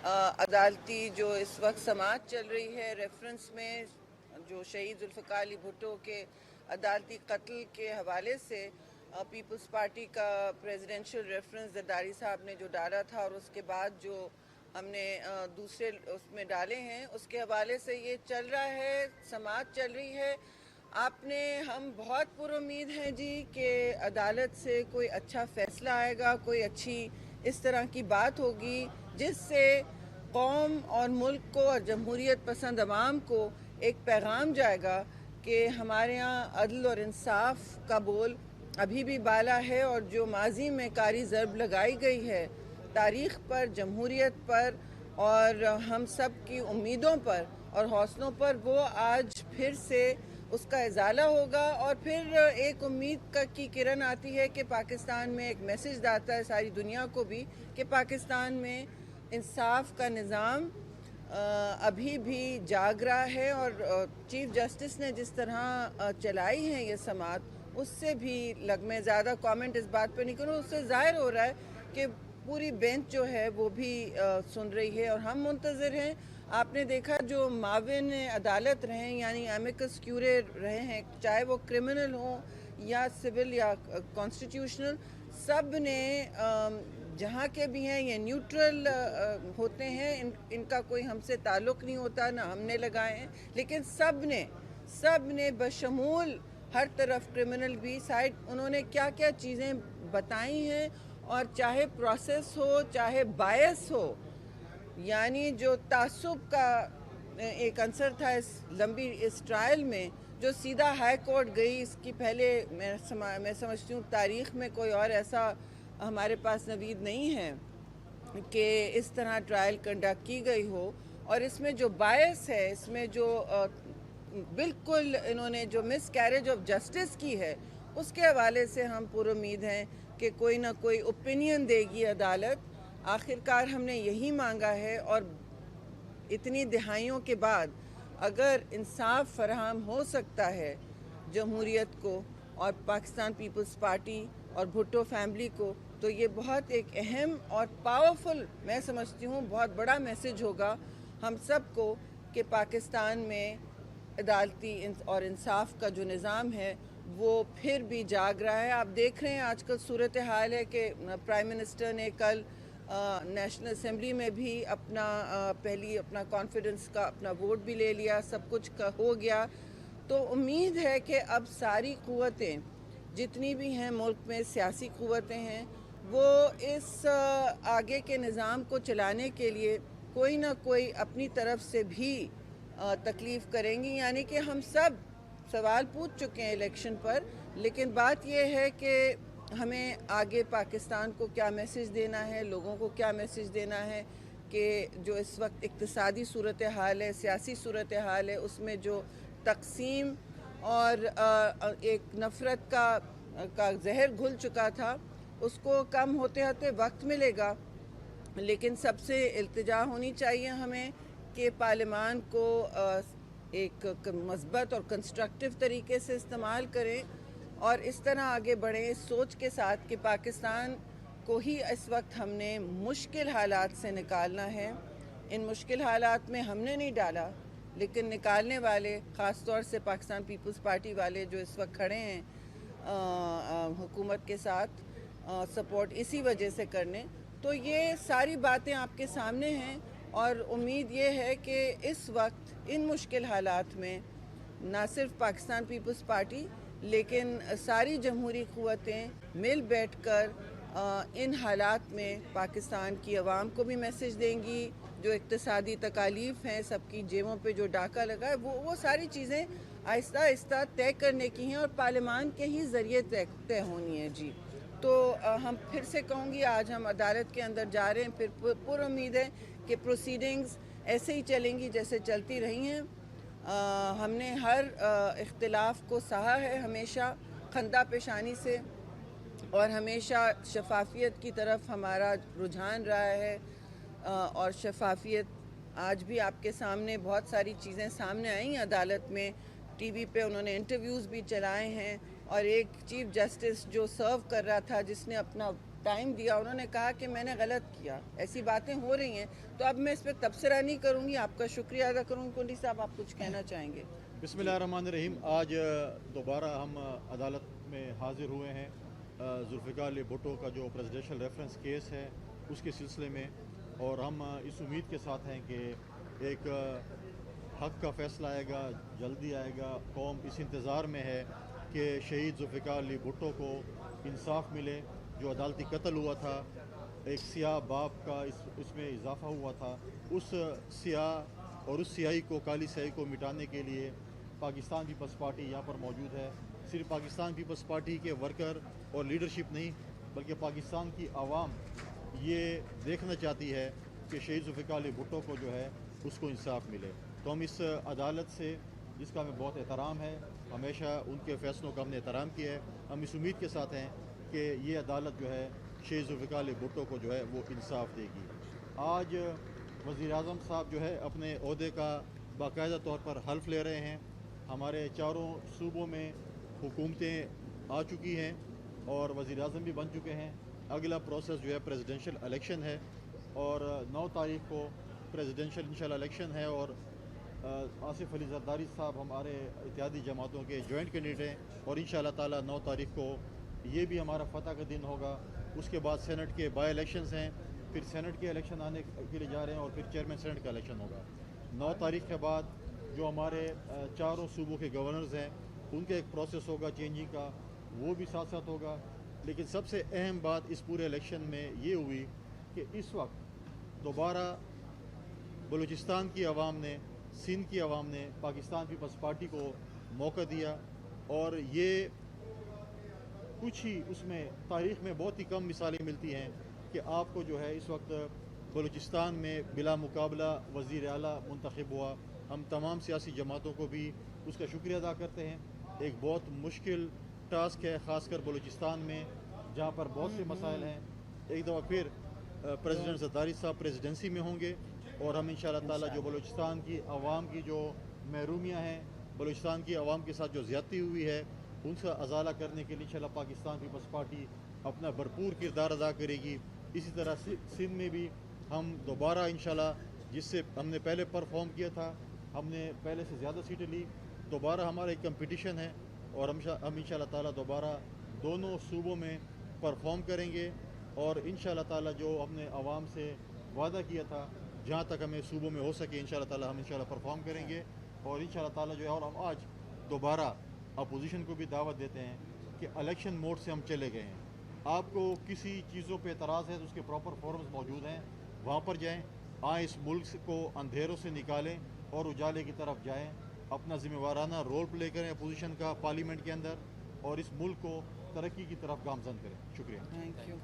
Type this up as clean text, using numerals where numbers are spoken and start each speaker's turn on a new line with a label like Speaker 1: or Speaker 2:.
Speaker 1: عدالتی جو اس وقت سماعت چل رہی ہے ریفرنس میں جو شہید ذوالفقار علی بھٹو کے عدالتی قتل کے حوالے سے پیپلز پارٹی کا پریزیڈنشل ریفرنس زرداری صاحب نے جو ڈالا تھا اور اس کے بعد جو ہم نے دوسرے اس میں ڈالے ہیں اس کے حوالے سے یہ چل رہا ہے، سماعت چل رہی ہے۔ ہم بہت پر امید ہیں جی کہ عدالت سے کوئی اچھا فیصلہ آئے گا، کوئی اچھی اس طرح کی بات ہوگی جس سے قوم اور ملک کو اور جمہوریت پسند عوام کو ایک پیغام جائے گا کہ ہمارے ہاں عدل اور انصاف کا بول ابھی بھی بالا ہے، اور جو ماضی میں کاری ضرب لگائی گئی ہے تاریخ پر، جمہوریت پر اور ہم سب کی امیدوں پر اور حوصلوں پر، وہ آج پھر سے اس کا ازالہ ہوگا، اور پھر ایک امید کی کرن آتی ہے کہ پاکستان میں ایک میسج آتا ہے ساری دنیا کو بھی کہ پاکستان میں انصاف کا نظام ابھی بھی جاگ رہا ہے، اور چیف جسٹس نے جس طرح چلائی ہے یہ سماعت اس سے بھی میں زیادہ کامنٹ اس بات پہ نہیں کروں، اس سے ظاہر ہو رہا ہے کہ پوری بینچ جو ہے وہ بھی سن رہی ہے، اور ہم منتظر ہیں۔ آپ نے دیکھا جو معاون عدالت رہے ہیں یعنی ایمیکس کیورے رہے ہیں، چاہے وہ کرمنل ہوں یا سول یا کانسٹیٹیوشنل، سب نے جہاں کے بھی ہیں یہ نیوٹرل ہوتے ہیں، ان کا کوئی ہم سے تعلق نہیں ہوتا، نہ ہم نے لگائے ہیں، لیکن سب نے بشمول ہر طرف کرمنل بھی سائڈ انہوں نے کیا کیا چیزیں بتائی ہیں، اور چاہے پروسیس ہو چاہے بائس ہو، یعنی جو تعصب کا ایک عنصر تھا اس لمبی اس ٹرائل میں جو سیدھا ہائی کورٹ گئی، اس کی پہلے میں سمجھتی ہوں تاریخ میں کوئی اور ایسا ہمارے پاس نوید نہیں ہے کہ اس طرح ٹرائل کنڈکٹ کی گئی ہو، اور اس میں جو بائس ہے، اس میں جو بالکل انہوں نے جو مس کیریج آف جسٹس کی ہے، اس کے حوالے سے ہم پر امید ہیں کہ کوئی نہ کوئی اوپینین دے گی عدالت۔ آخرکار ہم نے یہی مانگا ہے، اور اتنی دہائیوں کے بعد اگر انصاف فراہم ہو سکتا ہے جمہوریت کو اور پاکستان پیپلز پارٹی اور بھٹو فیملی کو، تو یہ بہت ایک اہم اور پاورفل، میں سمجھتی ہوں بہت بڑا میسج ہوگا ہم سب کو کہ پاکستان میں عدالتی اور انصاف کا جو نظام ہے وہ پھر بھی جاگ رہا ہے۔ آپ دیکھ رہے ہیں آج کل صورتحال ہے کہ پرائم منسٹر نے کل نیشنل اسمبلی میں بھی اپنا کانفیڈنس کا اپنا ووٹ بھی لے لیا، سب کچھ ہو گیا۔ تو امید ہے کہ اب ساری قوتیں جتنی بھی ہیں ملک میں سیاسی قوتیں ہیں، وہ اس آگے کے نظام کو چلانے کے لیے کوئی نہ کوئی اپنی طرف سے بھی تکلیف کریں گی، یعنی کہ ہم سب سوال پوچھ چکے ہیں الیکشن پر، لیکن بات یہ ہے کہ ہمیں آگے پاکستان کو کیا میسج دینا ہے، لوگوں کو کیا میسج دینا ہے کہ جو اس وقت اقتصادی صورتحال ہے، سیاسی صورتحال ہے، اس میں جو تقسیم اور ایک نفرت کا زہر گھل چکا تھا، اس کو کم ہوتے ہوتے وقت ملے گا، لیکن سب سے التجا ہونی چاہیے ہمیں کہ پارلیمان کو ایک مثبت اور کنسٹرکٹیو طریقے سے استعمال کریں، اور اس طرح آگے بڑھیں اس سوچ کے ساتھ کہ پاکستان کو ہی اس وقت ہم نے مشکل حالات سے نکالنا ہے۔ ان مشکل حالات میں ہم نے نہیں ڈالا، لیکن نکالنے والے خاص طور سے پاکستان پیپلز پارٹی والے جو اس وقت کھڑے ہیں حکومت کے ساتھ سپورٹ اسی وجہ سے کرنے، تو یہ ساری باتیں آپ کے سامنے ہیں، اور امید یہ ہے کہ اس وقت ان مشکل حالات میں نہ صرف پاکستان پیپلز پارٹی لیکن ساری جمہوری قوتیں مل بیٹھ کر ان حالات میں پاکستان کی عوام کو بھی میسج دیں گی، جو اقتصادی تکالیف ہیں سب کی جیبوں پہ جو ڈاکہ لگا ہے، وہ ساری چیزیں آہستہ آہستہ طے کرنے کی ہیں اور پارلیمان کے ہی ذریعے طے ہونی ہے جی۔ تو ہم پھر سے کہوں گی آج ہم عدالت کے اندر جا رہے ہیں، پھر پر امید ہے کہ پروسیڈنگز ایسے ہی چلیں گی جیسے چلتی رہی ہیں۔ ہم نے ہر اختلاف کو سہا ہے ہمیشہ خندہ پیشانی سے، اور ہمیشہ شفافیت کی طرف ہمارا رجحان رہا ہے، اور شفافیت آج بھی آپ کے سامنے بہت ساری چیزیں سامنے آئیں عدالت میں، ٹی وی پہ انہوں نے انٹرویوز بھی چلائے ہیں، اور ایک چیف جسٹس جو سرو کر رہا تھا جس نے اپنا ٹائم دیا, انہوں نے کہا کہ میں نے غلط کیا, ایسی باتیں ہو رہی ہیں, تو اب میں اس پہ تبصرہ نہیں کروں گی, آپ کا شکریہ ادا کروں گی. کنڈی صاحب, آپ کچھ کہنا چاہیں گے؟
Speaker 2: بسم اللہ الرحمن الرحیم. آج دوبارہ ہم عدالت میں حاضر ہوئے ہیں ذوالفقار علی بھٹو کا جو پریزیڈنشل ریفرنس کیس ہے اس کے سلسلے میں, اور ہم اس امید کے ساتھ ہیں کہ ایک حق کا فیصلہ آئے گا, جلدی آئے گا. قوم اس انتظار میں ہے کہ شہید ذوالفقار علی بھٹو کو انصاف ملے. جو عدالتی قتل ہوا تھا, ایک سیاہ باپ کا اس میں اضافہ ہوا تھا, اس سیاہ اور اس سیاہی کو, کالی سیاہی کو مٹانے کے لیے پاکستان پیپلز پارٹی یہاں پر موجود ہے. صرف پاکستان پیپلز پارٹی کے ورکر اور لیڈرشپ نہیں, بلکہ پاکستان کی عوام یہ دیکھنا چاہتی ہے کہ شہید ذوالفقار علی بھٹو کو جو ہے اس کو انصاف ملے. تو ہم اس عدالت سے, جس کا ہمیں بہت احترام ہے, ہمیشہ ان کے فیصلوں کا ہم نے احترام کیا ہے, ہم اس امید کے ساتھ ہیں کہ یہ عدالت جو ہے شہید ذوالفقار علی بھٹو کو جو ہے وہ انصاف دے گی. آج وزیر اعظم صاحب جو ہے اپنے عہدے کا باقاعدہ طور پر حلف لے رہے ہیں. ہمارے چاروں صوبوں میں حکومتیں آ چکی ہیں اور وزیر اعظم بھی بن چکے ہیں. اگلا پروسیس جو ہے پریزیڈنشل الیکشن ہے, اور 9 تاریخ کو پریزیڈنشل انشاءاللہ الیکشن ہے. اور آصف علی زرداری صاحب ہمارے اتحادی جماعتوں کے جوائنٹ کینڈیڈیٹ ہیں, اور انشاءاللہ تعالی 9 تاریخ کو یہ بھی ہمارا فتح کا دن ہوگا. اس کے بعد سینٹ کے بائی الیکشنز ہیں, پھر سینٹ کے الیکشن آنے کے لیے جا رہے ہیں, اور پھر چیئرمین سینٹ کا الیکشن ہوگا. 9 تاریخ کے بعد جو ہمارے چاروں صوبوں کے گورنرز ہیں ان کا ایک پروسیس ہوگا چینجنگ کا, وہ بھی ساتھ ساتھ ہوگا. لیکن سب سے اہم بات اس پورے الیکشن میں یہ ہوئی کہ اس وقت دوبارہ بلوچستان کی عوام نے, سندھ کی عوام نے پاکستان پیپلز پارٹی کو موقع دیا. اور یہ کچھ ہی, اس میں تاریخ میں بہت ہی کم مثالیں ملتی ہیں کہ آپ کو جو ہے اس وقت بلوچستان میں بلا مقابلہ وزیر اعلیٰ منتخب ہوا. ہم تمام سیاسی جماعتوں کو بھی اس کا شکریہ ادا کرتے ہیں. ایک بہت مشکل ٹاسک ہے, خاص کر بلوچستان میں جہاں پر بہت سے مسائل ہیں. ایک دفعہ پھر پریزیڈنٹ زرداری صاحب پریزیڈنسی میں ہوں گے, اور ہم انشاءاللہ تعالی جو بلوچستان کی عوام کی جو محرومیاں ہیں, بلوچستان کی عوام کے ساتھ جو زیادتی ہوئی ہے, ان سے ازالہ کرنے کے لیے انشاءاللہ پاکستان پیپلز پارٹی اپنا بھرپور کردار ادا کرے گی. اسی طرح سندھ میں بھی ہم دوبارہ انشاءاللہ, جس سے ہم نے پہلے پرفارم کیا تھا, ہم نے پہلے سے زیادہ سیٹیں لی, دوبارہ ہمارا ایک کمپٹیشن ہے, اور ہم انشاءاللہ تعالی دوبارہ دونوں صوبوں میں پرفارم کریں گے. اور انشاءاللہ تعالی جو ہم نے عوام سے وعدہ کیا تھا, جہاں تک ہمیں صوبوں میں ہو سکے انشاءاللہ تعالی ہم انشاءاللہ پرفارم کریں گے. اور انشاءاللہ تعالی جو ہے, اور ہم آج دوبارہ اپوزیشن کو بھی دعوت دیتے ہیں کہ الیکشن موڈ سے ہم چلے گئے ہیں. آپ کو کسی چیزوں پہ اعتراض ہے تو اس کے پراپر فورمز موجود ہیں, وہاں پر جائیں, آئیں اس ملک کو اندھیروں سے نکالیں اور اجالے کی طرف جائیں. اپنا ذمہ وارانہ رول پلے کریں اپوزیشن کا پارلیمنٹ کے اندر, اور اس ملک کو ترقی کی طرف گامزن کریں. شکریہ.
Speaker 1: Thank you.